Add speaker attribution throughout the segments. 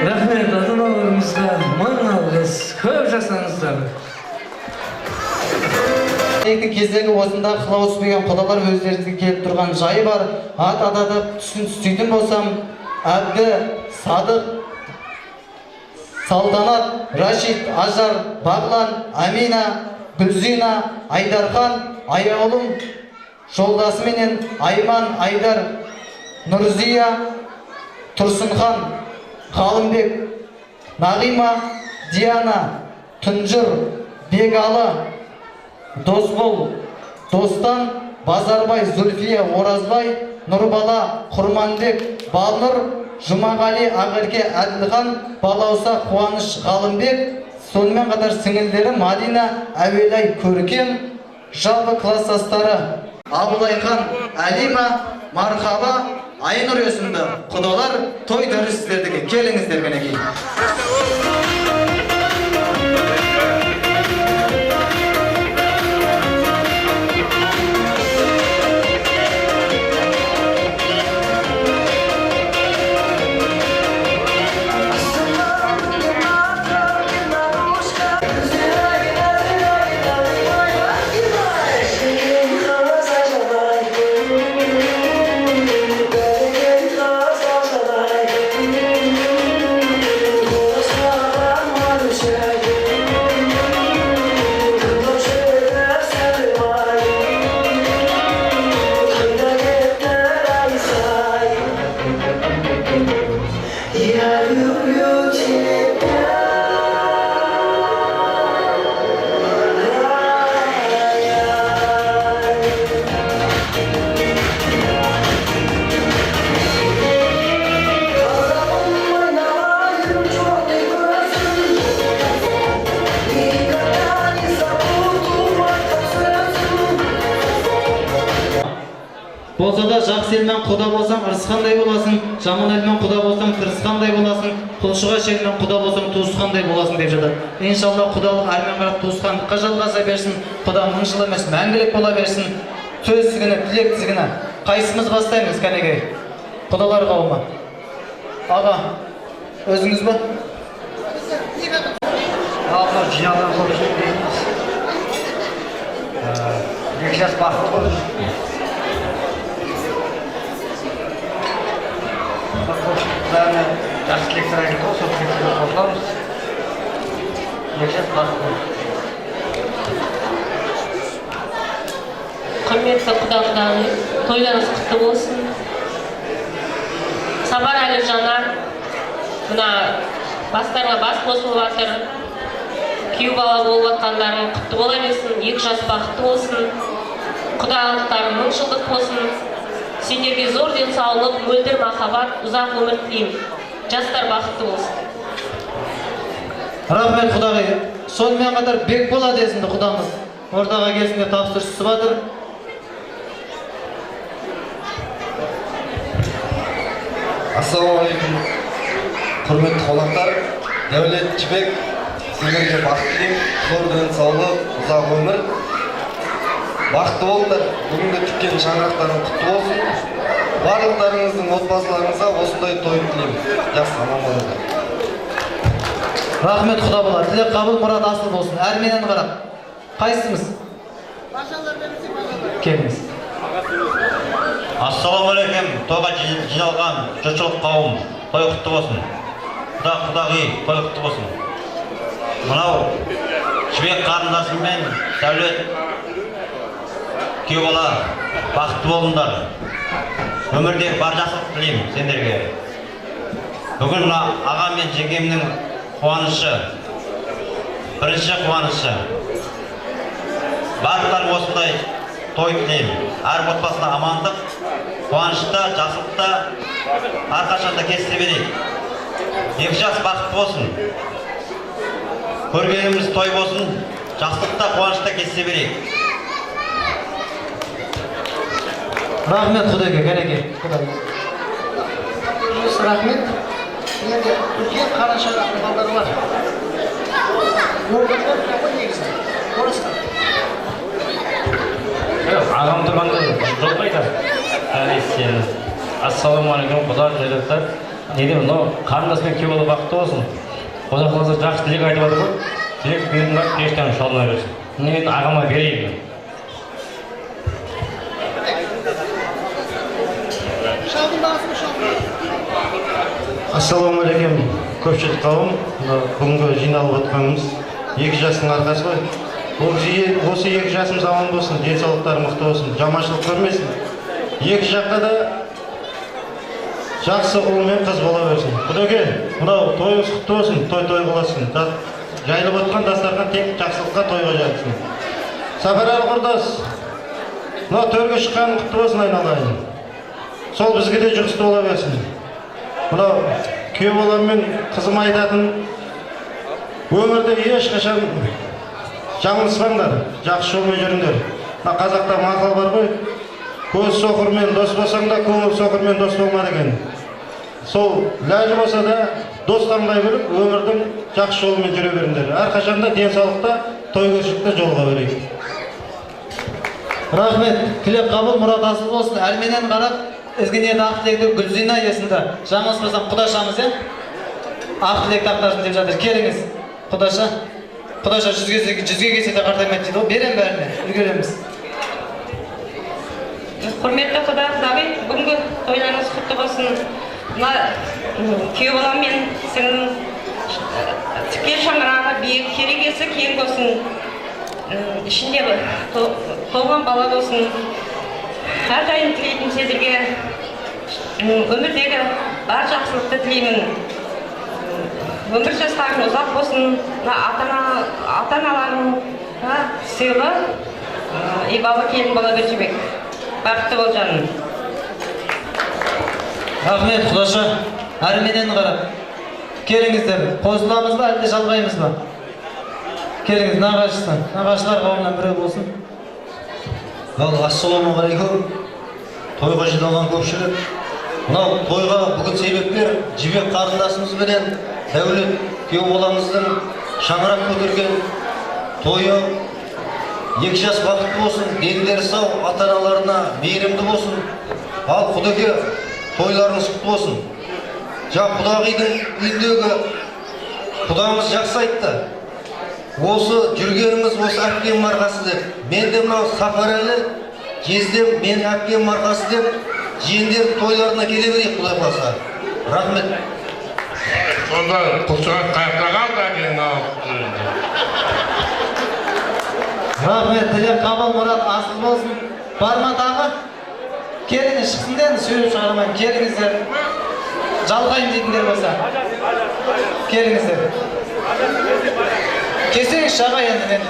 Speaker 1: Рахмет, ата-аналарымызға мың алғыс, көп жасаңыздар.
Speaker 2: Кездегі осында қылау түспеген құдалар өздеріңізге келіп тұрған жайы бар. Ат ададып түсінсіздейтін болсам, Әбді, Садық, Салтанат, Рашид, Ажар, Бағлан, Амина, Гүлзина, Айдархан, Аяулым, жолдасыменен Айман, Айдар, Нұрзия, Тұрсынхан, Қалымбек, Нағима, Диана, Тұнжыр, Бегалы, Досбол, Достан, Базарбай, Зүлфия, Оразбай, Нұрбала, Құрманбек, Балнұр, Жұмағали, Ағырке, Әділхан, Балауса, Қуаныш, Ғалымбек, сонымен қатар сіңілдері Мадина, Әуелай, Көркем, жалпы класстастары Абылайхан, Әлима, Мархаба, Айнұр есімді құдалар той төрісіздердікі. Келіңіздер мінекей. Болса да жақсы елмен құда болсаң, ырысқандай боласың, жаман елмен құда болсаң, тырысқандай боласың, құлшыға шелмен құда болсаң, туысқандай боласың деп жатады. Иншалла құдалық әрмен қарап туысқандыққа жалғаса берсін, құда мың жыл емес, мәңгілік бола берсін. Сөз тізгіні, тілек тізгіні. Қайсымыз бастаймыз кәнеге? Құдалар қауымы. Аға, өзіңіз ба?
Speaker 3: Алла жиналған көрсін дейміз. Екі жас бақыт болсын. Бәріне жақсы тілектер айтылды, сол тілектерді қосыламыз. Екі жас бақыт болсын.
Speaker 4: Құрметті құда-құдағи, тойларыңыз құтты болсын. Сабар әлі жанар, мына бастарға бас қосылып жатыр. Күйеу бала болып жатқандарың құтты бола берсін, екі жас бақытты болсын. Құдалықтарың мың жылдық болсын. Сендерге зор денсаулық, мөлдір махаббат, ұзақ өмір тілеймін. Жастар бақытты болсын.
Speaker 2: Рахмет құдағи. Сонымен қатар Бекболат есімді құдамыз ортаға келсін деп тапсырысы батыр.
Speaker 5: Ассалаумағалейкум, құрметті қонақтар. Дәулет Жібек, сіздерге бақыт тілеймін, зор денсаулық, ұзақ өмір. Бақытты болыңдар, бүгінгі тіккен шаңырақтарың құтты болсын. Барлықтарыңыздың отбасыларыңызға осындай той тілеймін. Жақсы, аман болыңдар.
Speaker 2: Рахмет құда бола, тілек қабыл, мұрат асыл болсын. Әрменен қарап. Қайсымыз? Келіңіз.
Speaker 6: Ассалаумағалейкум, тойға жиналған жұртшылық қауым, той құтты болсын. Құдағи, той құтты болсын. Мынау Жібек қарындасым мен Дәулет күйеу бала бақытты болыңдар. Өмірде бар жақсылық тілеймін сендерге. Бүгін ағам мен жеңгемнің қуанышы, бірінші қуанышы. Барлықтарың осындай той тілеймін. Әр отбасына амандық, қуанышта, жақсылықта, әрқашанда кесте берейік. Екі жас бақытты болсын. Көргеніміз той болсын, жақсылықта, қуанышта кесте берейік.
Speaker 2: Рахмет құдайға, кәнеке.
Speaker 3: Рахмет. Енді үлкен қараша балдар бар.
Speaker 7: Ағам тұрғанда жоқ қайда. Ассалаумағалейкум, құда жайлықтар. не деймін, мынау қарындасымен күйеу бала бақытты болсын. Құда қаласа жақсы тілек айтып жатыр ғой. Тілек бердің бе, періштенің шалына берсін. Мен ағама берейін.
Speaker 8: Ассалаумағалейкум, көпшілік қауым. Бүгінгі жиналып отқанымыз 2 жастың арқасы ғой. Осы 2 жасымыз аман болсын, денсаулықтары мықты болсын, жаманшылық көрмесін. 2 жақта да жақсы ұл мен қыз бола берсін. Құдеке, мынау тойыңыз құтты болсын, той болсын. Жайылып отқан дастархан тек жақсылыққа тойға жатсын. Сапарәлі құрдас, мынау төрге шыққаның құтты болсын айналайын. Сол бізге де жұғысты бола берсін. Мынау күйеу балам мен қызым айтатын, өмірде ешқашан жаңылыспаңдар, жақсы жолмен жүріңдер. Қазақта мақал бар ғой, көз соқырмен дос болсаң да, көңіл соқырмен дос болма деген. Сол ләжі болса да дос таңдай біліп, өмірдің жақсы жолымен жүре беріңдер. Әрқашанда денсаулықта, той көршілікте жолға берейік.
Speaker 2: Рахмет, тілек қабыл, мұрат асыл болсын. Әрменен қарап, ізгі ниет ақ тілекті Гүлзина есімді. Жаңылыспасам Құдашамыз, ақ тілек тақтасын деп жатыр. Келіңіз, Құдаша. Құдаша жүзге келсе де қартаймайды дейді ғой. Берем бәріне, үлгереміз.
Speaker 4: Құрметті құдағи, бүгінгі тойларыңыз құтты болсын. Күйеу балам мен сіңлім тіке шаңырағы биік, керегесі кең болсын. Ішінде толған бала болсын. Әрдайым тілейтін сіздерге өмірдегі бар жақсылықты тілеймін. Өмір жастарың ұзақ болсын, ата-аналарың сыйлы, ибалы келін бола берсек. Бақытты бол жаным.
Speaker 2: Рахмет, Құдаша. Әрменен қарап. Келіңіздер, қосыламыз ба, әлде жалғаймыз ба? Келіңіз, нағашылар қауымнан бірі болсын.
Speaker 5: Ассалаумағалейкум. Тойға жиналған көпшілік. Мынау тойға бүгін себепкер жібек қарындасымыз бенен Дәулет күйеу баламыздың шаңырақ көтерген тойы 2 жас бақытты болсын, дендері сау, ата-аналарына мейірімді болсын. Ал Құдеке, тойларыңыз құтты болсын. Құдағидың үйіндегі құдамыз жақсы айтты. Осы жүргеніміз осы әпкем марқасы деп. Мен де мынау Сапарәлі кездем мен әпкем марқасы деп, жиендер тойларына келе берейік Құдай қаласа. Рахмет.
Speaker 9: Сонда құлшыған қаяқтаған да кейін
Speaker 2: Рахмет, тілек қабыл, мұрат асыл болсын. Барма тағы? Келіңіз, шықсын дені, сөйлеп шығармайын. Келіңіздер. Жалғайым дейтіндер болса. Келіңіздер. Кесеңіз шаға енді мен.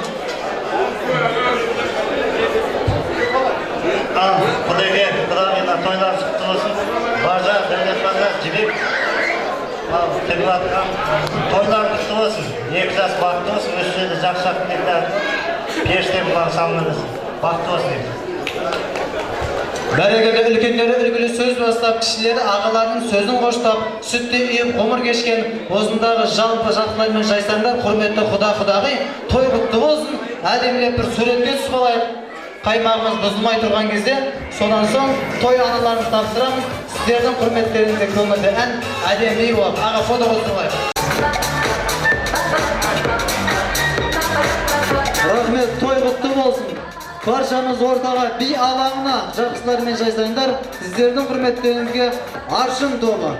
Speaker 8: Құдеке, құдағина тойлар шықты болсын. Баржа, Дәулетбарда, жібек. Тіліп атқан тойлар құтты болсын. 2 жас бақытты болсын. Өсіреді жақшақ тілектер. Періштен бұлан самыныңыз. Бақытты болсын дейміз.
Speaker 2: Бәрекелі үлкендері үлгілі сөз бастап, кішілері ағаларының сөзін қоштап, сүтте үйіп ғұмыр кешкен осындағы жалпы жақындар мен жайсаңдар, құрметті құдағи, той құтты болсын, әдемілеп бір суретке түсіп алайық. Қаймағымыз бұзылмай тұрған кезде, содан соң той аналарымыз тапсырамыз. Сіздердің құрметтеріңізде көңілді ән, әдемі уақ. Аға фото қосылайық. Рахмет, той құтты болсын. Баршамыз ортаға би алаңына жақсылар мен жайсаңдар, сіздердің құрметтеріңізге аршын тобы.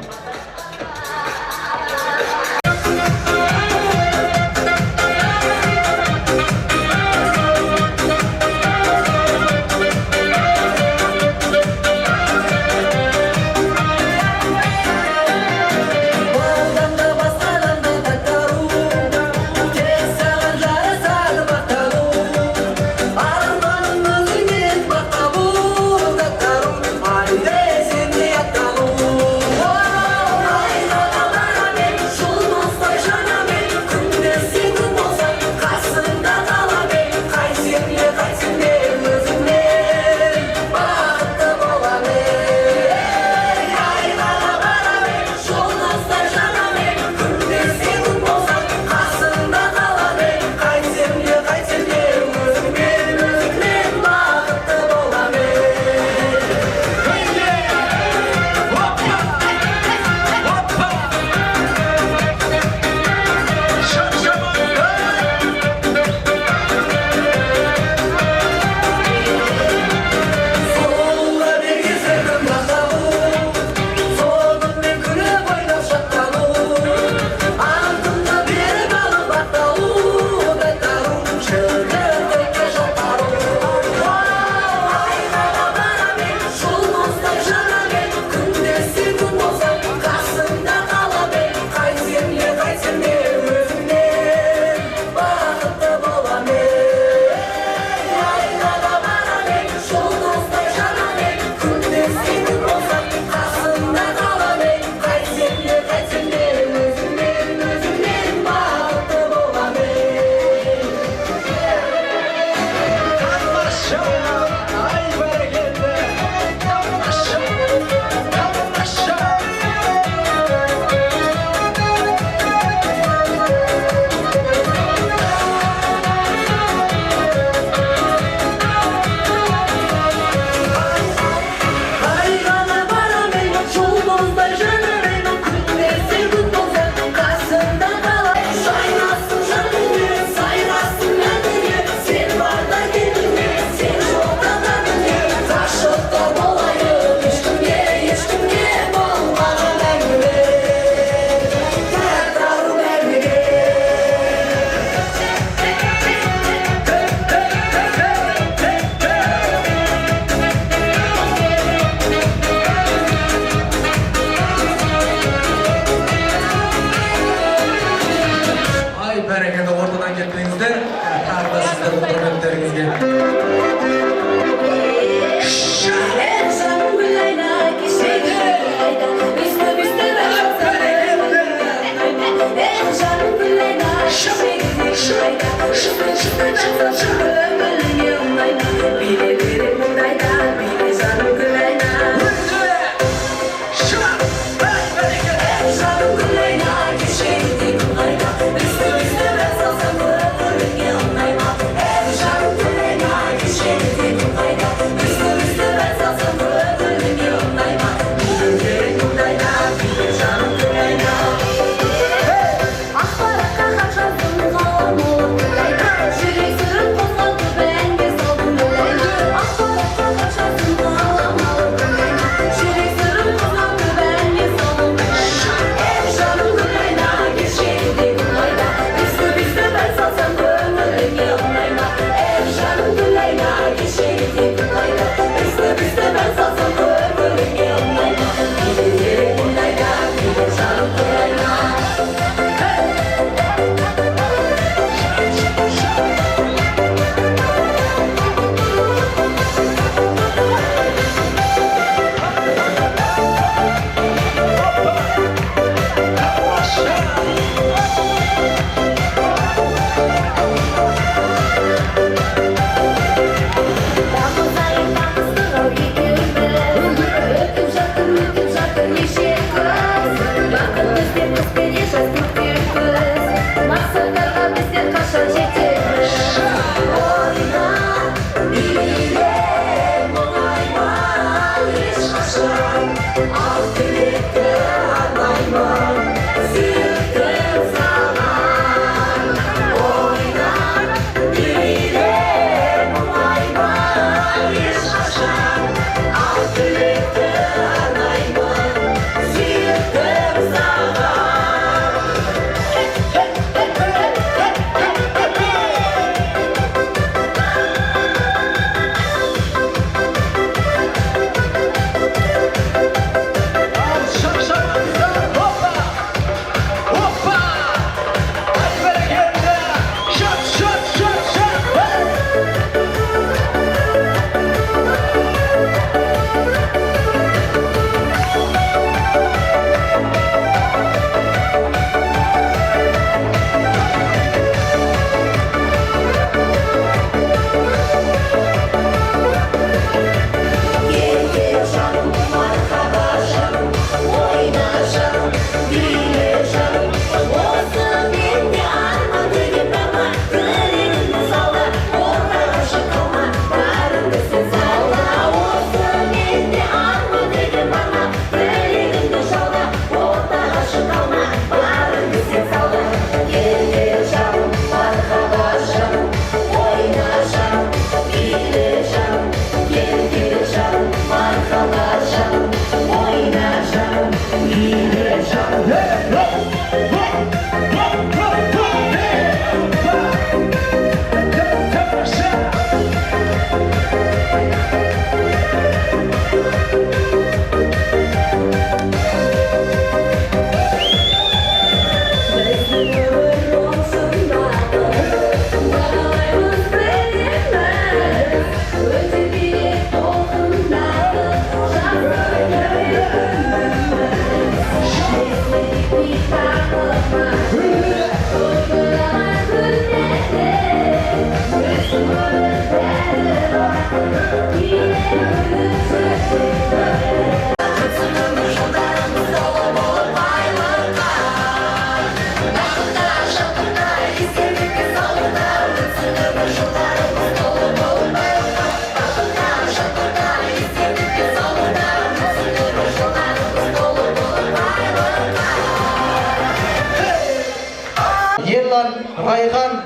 Speaker 2: Райхан,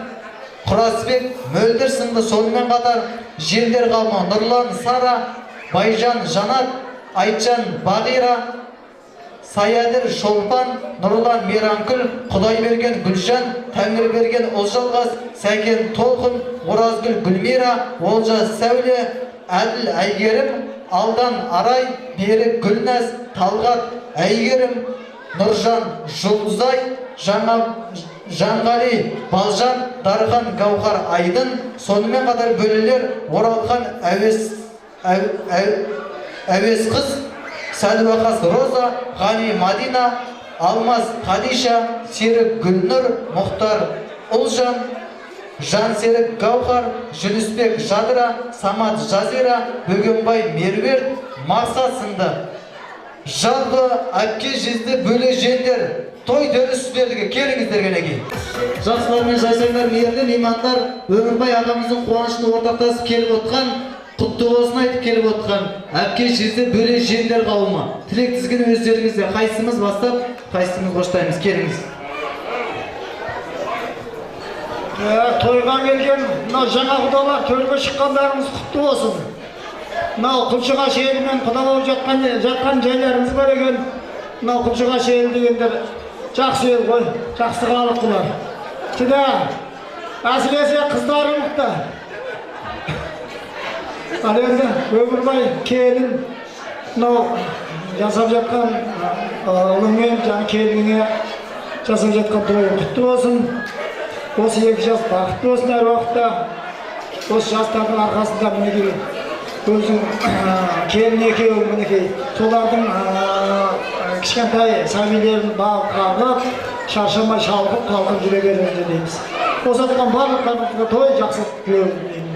Speaker 2: Құрасбек, Мөлдір сынды сонымен қатар жерлер қалма Нұрлан, Сара, Байжан, Жанат, Айтжан, Бағира, Саядыр, Шолпан, Нұрлан, Мейранкүл, Құдайберген, Гүлшан, Тәңірберген, Олжалғас, Сәкен, Толқын, Оразгүл, Гүлмира, Олжас, Сәуле, Әділ, Әйгерім, Алдан, Арай, Берік, Гүлнәс, Талғат, Әйгерім, Нұржан, Жұлдызай, Жанғали, Балжан, Дархан, Гаухар, Айдын, сонымен қатар бөлелер Оралхан, Әуесқыз, Сәлуақас, Роза, Ғани, Мадина, Алмаз, Қадиша, Серік, Гүлнұр, Мұхтар, Ұлжан,
Speaker 10: Жансерік Гаухар, Жүнісбек Жадыра, Самат Жазира, Бөгенбай Мерверт, Мақсат сынды. Жалпы әпке жезді бөле жендер, той дөрісіздердігі келіңіздер кенеки. Жақсылар мен жайсаңдар, мейірлі меймандар, Өмірбай ағамыздың қуанышын ортақтасып келіп отқан, құтты болсын айтып келіп отқан әпке жезді бөле жендер қауымы. Тілек тізгіні өздеріңізде, қайсымыз бастап, қайсымыз қоштаймыз, келіңіз.
Speaker 8: Тойға келген жаңа құдалар, төрге шыққандарыңыз құтты болсын. Құлшыға шейілмен құда болып жатқан жайларыңыз бар екен. Құлшыға шейіл дегендер жақсы ел ғой, жақсы халық бұлар. Сіда, әсіресе қыздарым мұқты. Ал енді Өмірбай келін жасап жатқан ұлыңмен, келініңе жасап жатқан тойы құтты болсын. Осы екі жас бақытты болсын әр уақытта. Осы жастардың арқасында мінекей өзің келін екеуі мінекей солардың кішкентай сәбилерін бағып қағып, шаршамай шалқып қалқып жүре беріңіздер дейміз. Осы атқан барлықтарыңызға той жақсылық тілеуім деймін.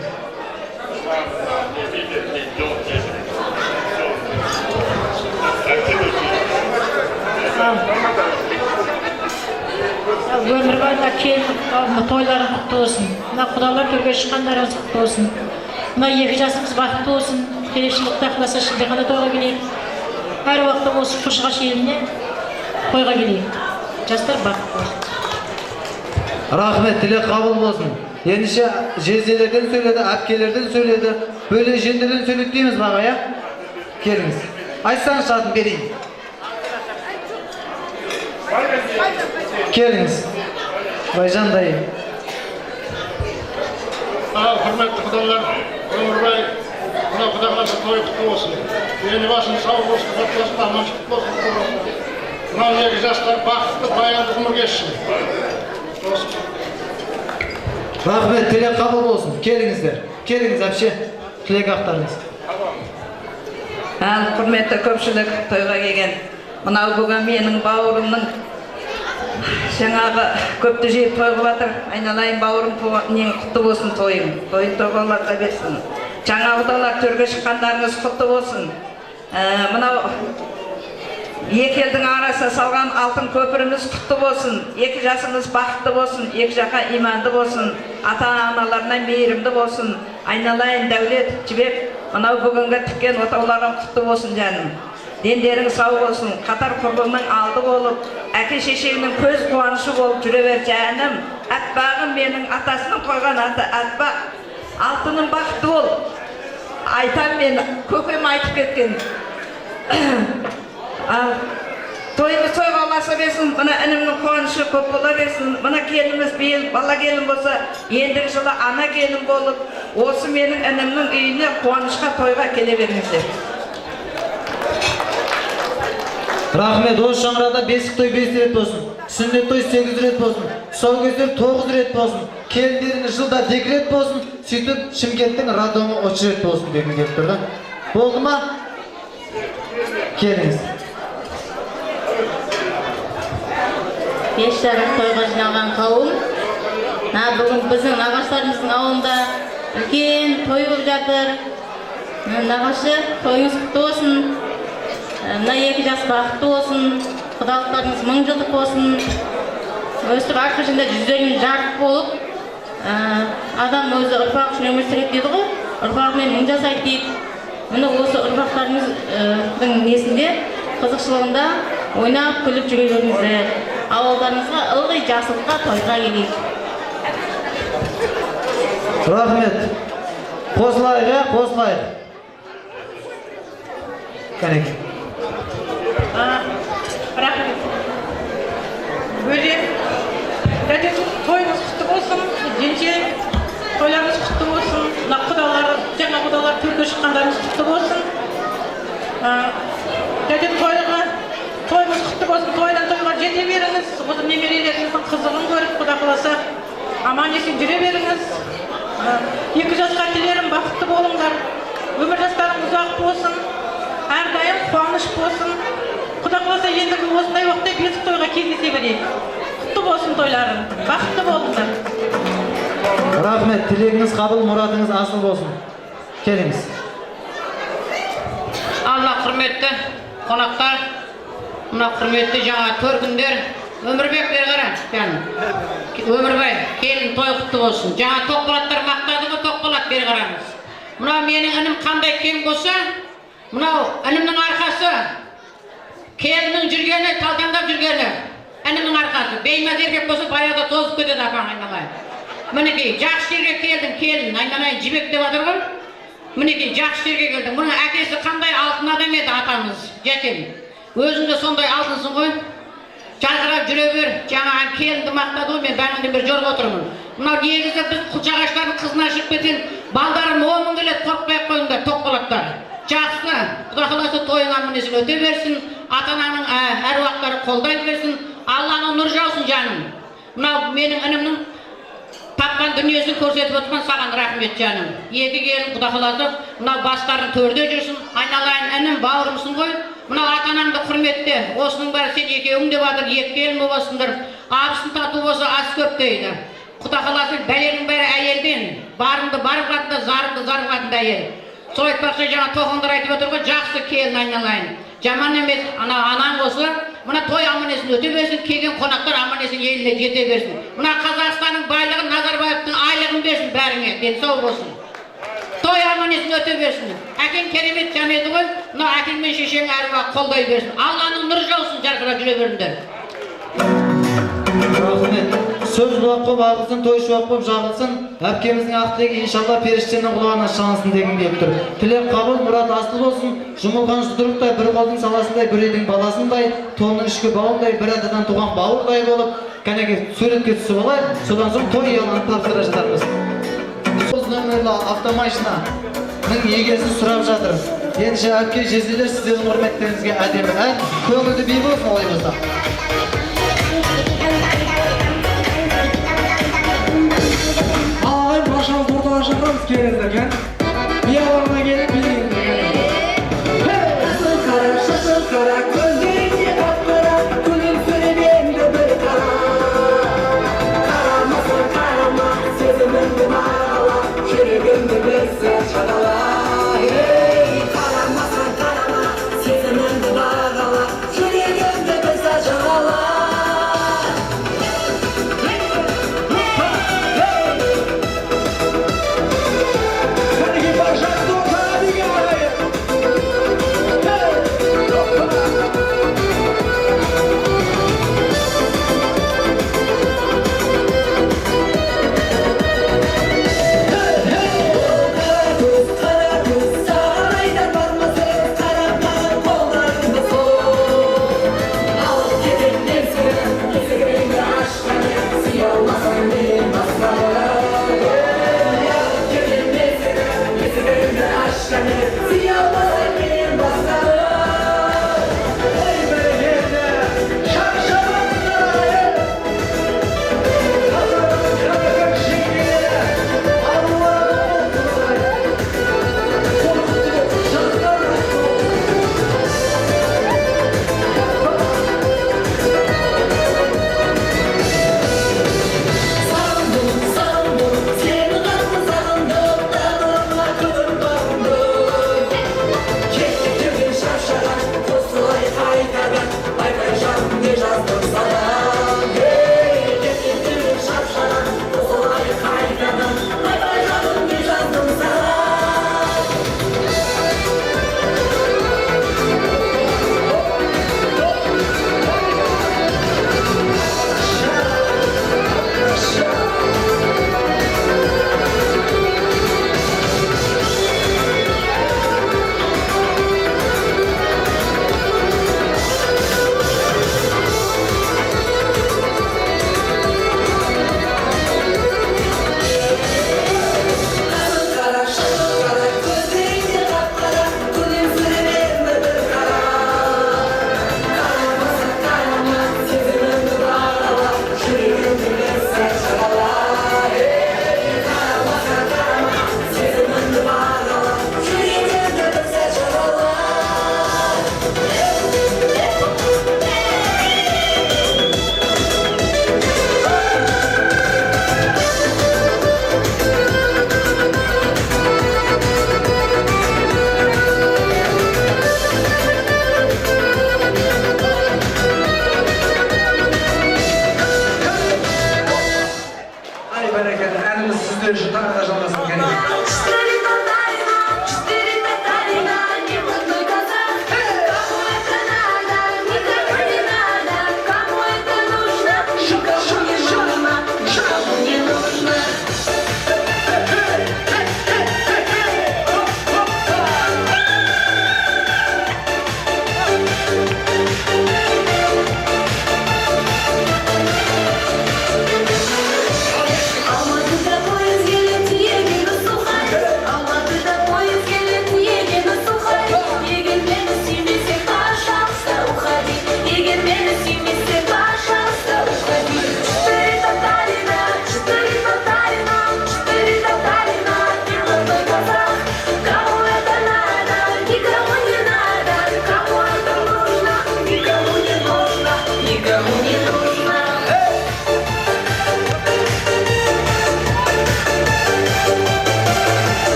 Speaker 11: Өмірбайға келіп тойларың құтты болсын. Құдалар төрге шыққандарыңыз құтты болсын. Екі жасымыз бақытты болсын. Келешілікті ақыласа шілдеғана тойға келейік. Әр уақытта осы Құлшыға шейіліне тойға келейік. Жастар бақытты болсын.
Speaker 10: Рахмет, тілек қабыл болсын. Ендіше жезделерден сөйледі, әпкелерден сөйледі, бөле жендерден сөйледі дейміз баға, я? Келіңіз. Айтсаңыз шатын берейін. Келіңіз. Байжан дайым.
Speaker 8: Құрметті құдалар, Өмірбай, мына құдаларға той құтты болсын. Ені басын сау болсын, отбасында аманшылық болсын. Мына екі жастар бақытты, баянды ғұмыр кешсін.
Speaker 10: Рахмет, тілек қабыл болсын. Келіңіздер. Келіңіз әпше, тілек ақтарыңыз.
Speaker 12: Құрметті көпшілік, тойға келген. Мынау бүгін менің бауырымның жаңағы көпті жеп той қылып жатыр. Айналайын бауырым, нең құтты болсын тойың. Тойын тойларға берсін. Жаңа құдалар төрге шыққандарыңыз құтты болсын. Мынау екі елдің арасына салған алтын көпіріміз құтты болсын. Екі жасымыз бақытты болсын, екі жаққа иманды болсын, ата-аналарына мейірімді болсын. Айналайын дәулет, жібек, мынау бүгінгі тіккен отауларым құтты болсын жаным. Дендерің сау болсын, қатар құрбыңның алды болып, әке шешеңнің көз қуанышы болып жүре бер жаным. Атпағым менің атасының қойған аты Атпақ. Алтыным бақытты бол. Айтам мен, көкем айтып кеткен. Тойымыз тойға аласа берсін, мына інімнің қуанышы көп бола берсін. Мына келіміз биыл бала келін болса, ендігі жылы ана келін болып, осы менің інімнің үйіне қуанышқа тойға келе беріңіздер.
Speaker 10: Рахмет, осы шаңырақта бесік той 5 рет болсын, сүннет той 8 рет болсын, тұсаукесер 9 рет болсын, келіндеріңіз жылда декрет болсын, сөйтіп Шымкенттің радомы 30 рет болсын дегім келіп тұрды. Болды ма? Келіңіз.
Speaker 11: 5 жарық тойға жиналған қауым. Бүгін біздің нағаштарымыздың ауылында үлкен той болып жатыр. Нағашы, тойыңыз құтты болсын. Мына екі жас бақытты болсын, құдалықтарыңыз мың жылдық болсын. Өстіп арқашында жүздеріңіз жарық болып, адам өзі ұрпақ үшін өмір сүреді дейді ғой, ұрпағымен мың жасайды дейді. Міне осы ұрпақтарыңыздың несінде, қызықшылығында ойнап күліп жүре беріңіздер. Ауылдарыңызға ылғи жақсылыққа тойға келейік.
Speaker 10: Рахмет. Қосылайық, қосылайық. Кәнеке.
Speaker 11: Рахмет. Бөлек. Тойыңыз құтты болсын, денше тойларыңыз құтты болсын, жаңа құдалар төрге шыққандарыңыз құтты болсын. Тойыңыз құтты болсын, тойдан тойға жете беріңіз. Осы немерелеріңіздің қызығын көріп, Құда қаласа аман есен жүре беріңіз. Екі жасқа тілерім бақытты болыңдар. Өмір жастарың ұзақ болсын, әрдайым қуаныш болсын. Құда қаласа ендігі осындай уақытта бесік тойға кездесе берейік. Құтты болсын тойларың, бақытты болыңдар.
Speaker 2: Рахмет, тілегіңіз қабыл, мұратыңыз асыл болсын. Келіңіз.
Speaker 13: Алла құрметті қонақтар, мына құрметті жаңа төркіндер, Өмірбек бері қара, Өмірбай, келін той құтты болсын. Жаңа тоқпалаттар мақтады ғой, тоқпалат бері қараңыз. Мынау менің інім қандай кем болса, мынау інімнің арқасы, келіннің жүргені, талтаңдап жүргені, інімнің арқасы. Беймаз еркек болса, баяғыда тозып кетеді апаң айналайын. Мінекей, жақсы жерге келдің, келін, айналайын, жібек деп жатыр ғой. Мінекей, жақсы жерге келдің. Мұның әкесі қандай алтын адам еді атамыз, жәкем. Өзің де сондай алтынсың ғой. Жарқырап жүре бер, жаңағы келінді мақтады ғой, мен бәріңде бір жорға отырмын. Мынау негізі біз құлшағаштардың қызына шығып кеткен, балдарым 10 мың келеді, қорықпай қойыңдар, тоқпалаттар. Жақсы, Құда қаласа тойың аман-есен өте берсін, ата-ананың әруақтары қолдай берсін, Алланың нұр жаусын жаным. Мынау менің інімнің тапқан дүниесін көрсетіп отырған саған рахмет жаным. Екі келін Құда қаласа, мынау бастарын төрде жүрсін, айналайын інім, бауырымсың ғой. Мынау ата-анаңды құрметте, осының бәрі сен екеуің деп жатыр, екі келін боласыңдар. Абысын тату болса ас көп дейді. Құда қаласа бәленің бәрі әйелден, барыңды барып қатында, зарыңды зарып қатында әйел. Сол айтпақшы жаңа тоқыңдар айтып отыр ғой, жақсы келін айналайын. Жаман емес, анаң болса, мына той аман-есен өте берсін, келген қонақтар аман-есен еліне жете берсін. Мына Қазақстанның байлығын, Назарбаевтың айлығын берсін бәріңе, денсау болсын. Той аман-есен өте берсін. Әкең керемет жан еді ғой, мына әкең мен шешең әруақ қолдай берсін. Алланың нұры жаусын, жарқырап жүре беріңдер.
Speaker 2: Рахмет. Söz bulak болып ағылсын, той шуақ болып жағылсын, әпкеміздің ақ тілегі иншалла періштенің құлағына шағынсын деген деп тұр. Тілек қабыл, мұрат асыл болсын, жұмылған жұдырықтай, бір қолдың саласындай, бір үйдің баласындай, тонның ішкі бауындай, бір атадан туған бауырдай болып, кәнеге суретке түсіп алайық, содан соң той яланып тапсыра жатармыз. Соз нөмірлі автомашинаның егесін сұрап жатыр. Ендеше әпке жезделер сіздердің құрметтеріңізге әдемі ән, көңілді би болсын ойымызда.
Speaker 1: Başımız burada aşağımız gelirken bir yalanına gelip bildiğinizde Nasıl kara, gözlerini kapkara Gülüm söylemeyen de böyle kara Karamasın karama, sezimin de marala Şerifim de bezse çadala Karamasın karama, sezimin de marala Şerifim de bezse çadala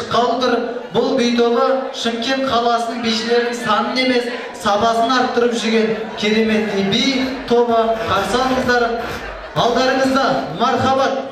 Speaker 10: шыққалыдыр. Бұл би тобы Шымкент қаласының бишілерінің санын емес, сапасын арттырып жүрген кереметті би тобы. Қарсы алыңыздар. Алдарыңызда мархабат.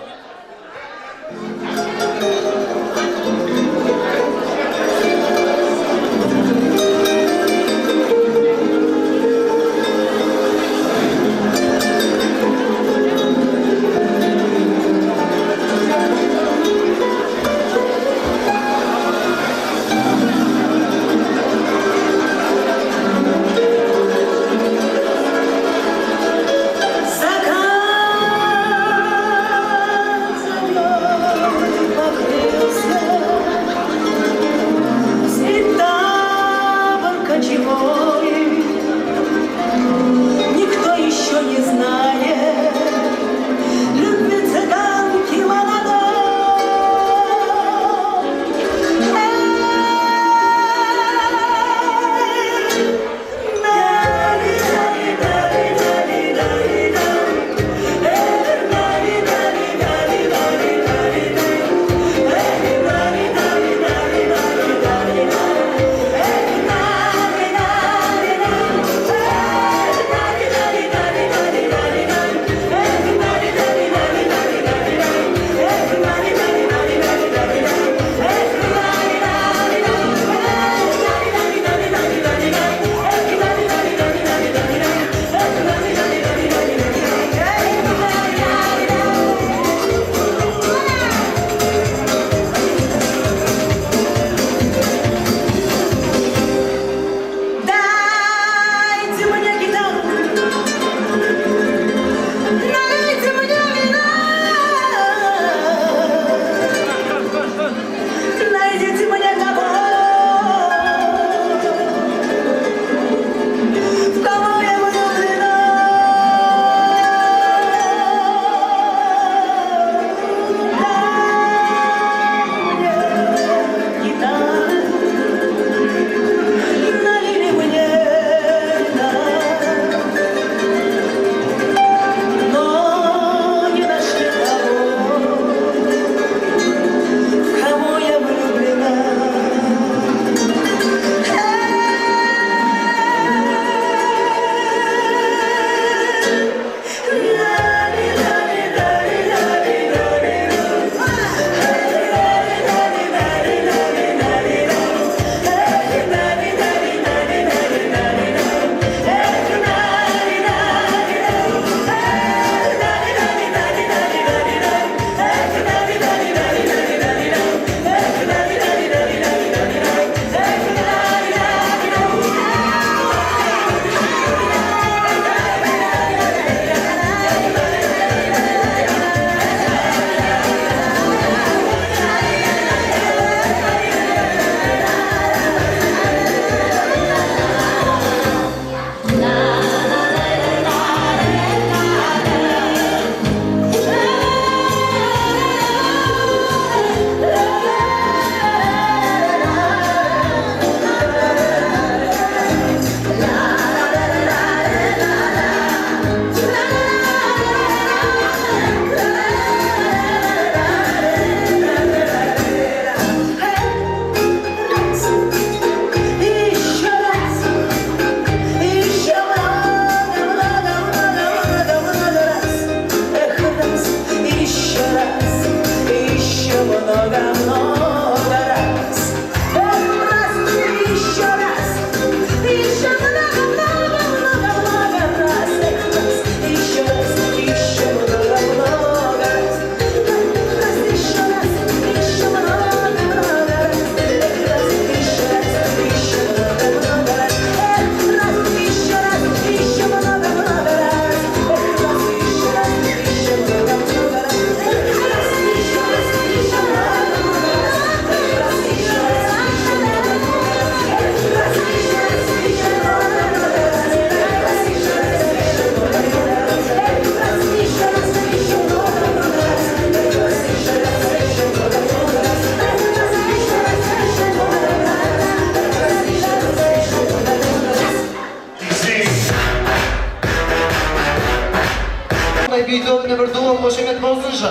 Speaker 10: Видеоны bir duo qo'shimcha bo'lsinchi.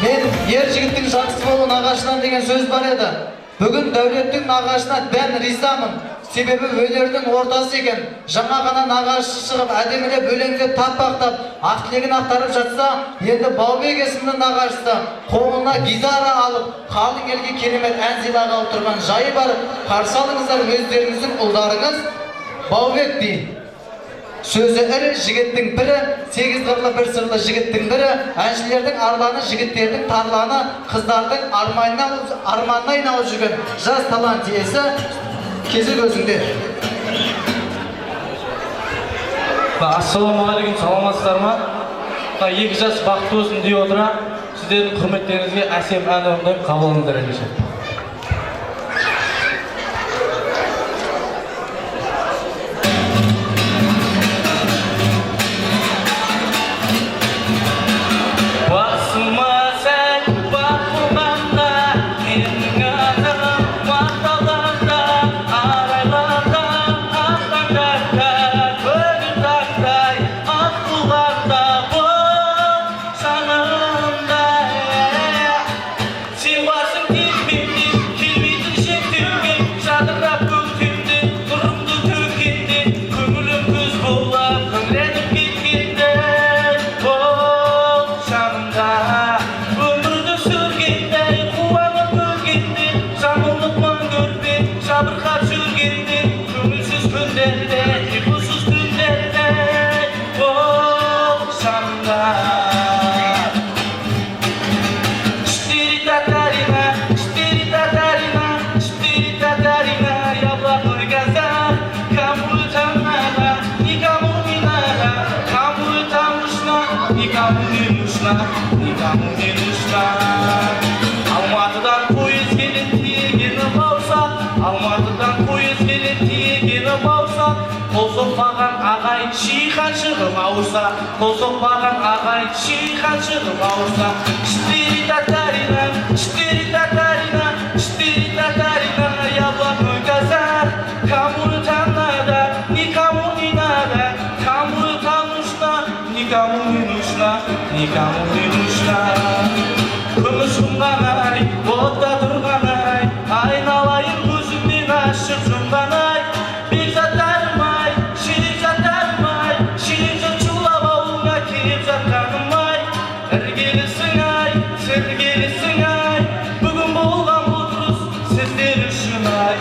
Speaker 10: Men nağaşынан деген сөз бар еді. Бүгін дәулеттің нағашына дән ризамын. Себебі өнердің ортасы екен. Жаңа ғана нағашы шығып, әдемілеп өлеңдеп таппақтап, ақ тілегін ақтарып жатса, енді Баубек есімді нағашысы қолына гитара алып, қалың елге керемет ән сыйлағалы тұрған жайы бар. Қарсы алыңыздар өздеріңіздің ұлдарыңыз Баубек дейді. Сөзі ірі, жігіттің бірі, 8 қырлы бір сырлы жігіттің бірі, әншілердің арланы, жігіттердің тарланы, қыздардың арманына айналып жүрген жас талант иесі кезек өзіңде.
Speaker 1: Ассалаумағалейкум, саламатсыздар ма? 2 жас бақытты болсын дей отыра, сіздердің құрметтеріңізге әсем ән орындаймын, қабыл алыңыздар ендеше. Алматыдан пойыз келіп тиегені бауса, Алматыдан пойыз келіп тиегені бауса, қол соқпаған ағай шихан шығып ауырса, қол соқпаған ағай шихан шығып ауырса. Четыре татарина, яблокой казак, кому это надо, никому не надо, кому это нужно, никому не нужно, никому не нужно. Күміс құмған-ай, отта тұрған-ай, айналайын көзімнен ашып жұмған-ай. Бекзаттарым-ай, шерекзаттарым-ай, шерекзат шулап ауылға келіп жатқаным-ай. Іргелісің-ай, сіргелісің-ай, бүгін болған отырыс сіздер үшін-ай.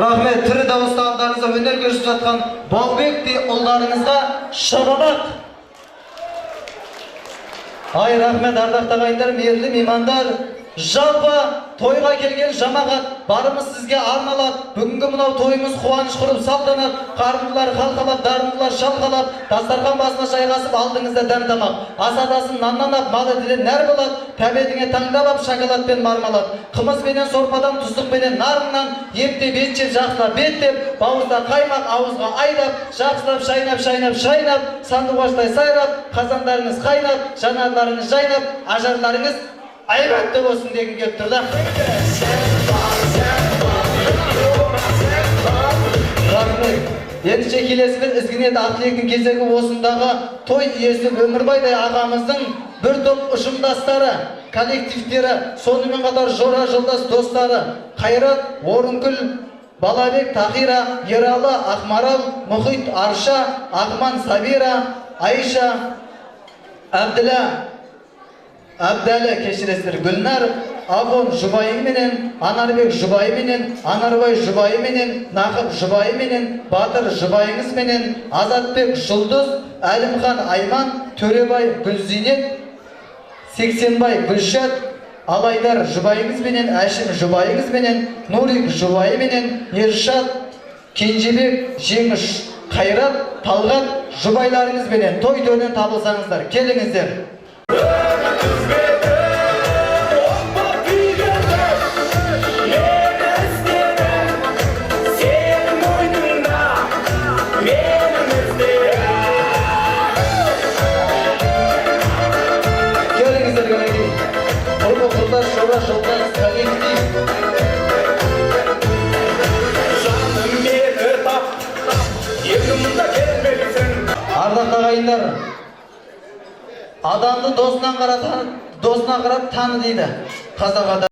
Speaker 10: Рахмет, тірі дауыстағандарыңызға өнер көрсетіп жатқан Баубек те ұлдарыңызға шабалақ. Ай, рахмет, ардақты ағайындар, мейірлі меймандар. Жалпы тойға келген жамағат барымыз сізге арналады. Бүгінгі мынау тойымыз қуаныш құрып салтанат, қарындылар қалқалап, дарындылар шалқалап, дастархан басына жайғасып алдыңызда дәм тамақ. Асадасын наннан ап, мал етіден нәр болады, тәбетіңе таңдап ап, шоколадпен мармалап, қымызбенен сорпадан, тұздықпенен нарыңнан, ептеп, етшеп, жақсылап, беттеп, бауызда қаймақ, ауызға айдап, жақсылап, шайнап, сандуғаштай сайрап, қазандарыңыз қайнап, жанарларыңыз жайнап, ажарларыңыз айбатты болсын деген келіп тұрды. Рахмет. Ендіше келесімен ізгінет ақ-тілектің кезегі осындағы той иесі Өмірбайдай ағамыздың бір топ ұжымдастары, коллективтері, сонымен қатар жора жолдас достары, Қайрат, Орынкүл, Балабек, Тахира, Ералы, Ақмарал, Мұхит, Арша, Ағман, Сабира, Айша, Әбдәлі, кешіресіздер, Гүлнар, Авон жұбайы менен, Анарбек жұбайы менен, Анарбай жұбайы менен, Нақып жұбайы менен, Батыр жұбайыңыз менен, Азатбек Жұлдыз, Әлімхан Айман, Төребай Гүлзинет, Сексенбай Гүлшат, Алайдар жұбайыңыз менен, Әшім жұбайыңыз менен, Нурик жұбайы менен, Ершат, Кенжебек, Жеңіш, Қайрат, Талғат жұбайларыңыз менен той тойынан табылсаңыздар, келіңіздер. Ардақты ағайындар, Адамды досына қарап таны дейді. Қазақ